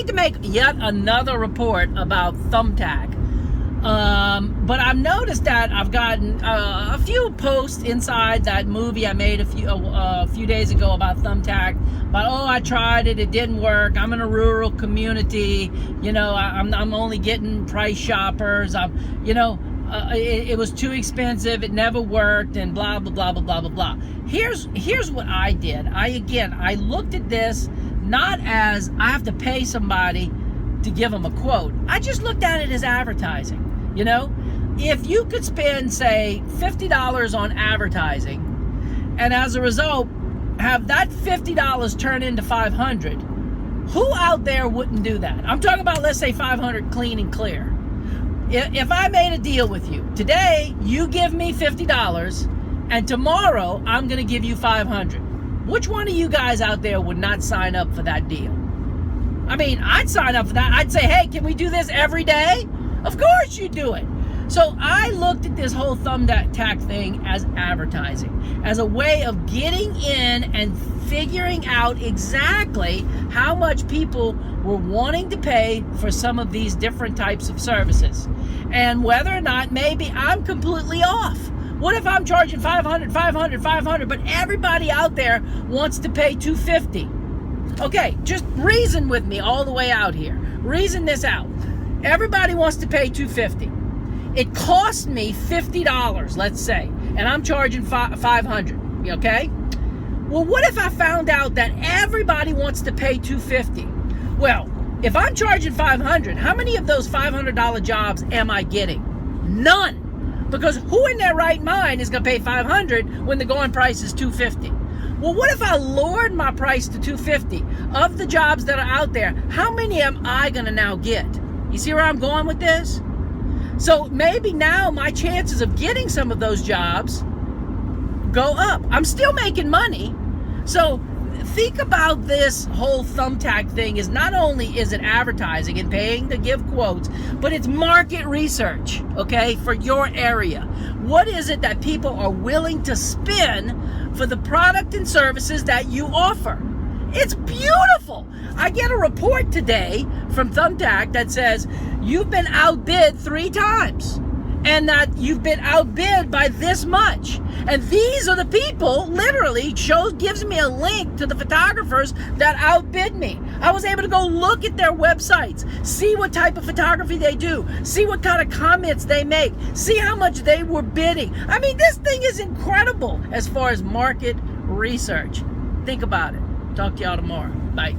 hate to make yet another report about Thumbtack, but I've noticed that I've gotten a few posts inside that movie I made a few days ago about Thumbtack. But oh, I tried it, it didn't work. I'm in a rural community, you know. I'm only getting price shoppers. It was too expensive. It never worked, and blah blah blah blah blah blah blah. Here's what I did. I looked at this not as I have to pay somebody to give them a quote. I just looked at it as advertising. You know, if you could spend, say, $50 on advertising, and as a result have that $50 turn into $500, who out there wouldn't do that? I'm talking about, let's say, $500 clean and clear. If I made a deal with you today, you give me $50, and tomorrow I'm going to give you $500. Which one of you guys out there would not sign up for that deal? I mean, I'd sign up for that. I'd say, hey, can we do this every day? Of course you do it. So I looked at this whole Thumbtack thing as advertising, as a way of getting in and figuring out exactly how much people were wanting to pay for some of these different types of services, and whether or not maybe I'm completely off. What if I'm charging $500, but everybody out there wants to pay $250? Okay, just reason with me all the way out here. Reason this out. Everybody wants to pay $250. It cost me $50, let's say, and I'm charging $500, okay? Well, what if I found out that everybody wants to pay $250? Well, if I'm charging $500, how many of those $500 jobs am I getting? None. Because who in their right mind is going to pay $500 when the going price is $250? Well, what if I lowered my price to $250? Of the jobs that are out there, how many am I going to now get? You see where I'm going with this? So maybe now my chances of getting some of those jobs go up. I'm still making money. So think about this whole Thumbtack thing is not only is it advertising and paying to give quotes, but it's market research, okay, for your area. What is it that people are willing to spend for the product and services that you offer? It's beautiful. I get a report today from Thumbtack that says you've been outbid 3 times and that you've been outbid by this much. And these are the people, literally gives me a link to the photographers that outbid me. I was able to go look at their websites, see what type of photography they do, see what kind of comments they make, see how much they were bidding. I mean, this thing is incredible as far as market research. Think about it. Talk to y'all tomorrow. Bye.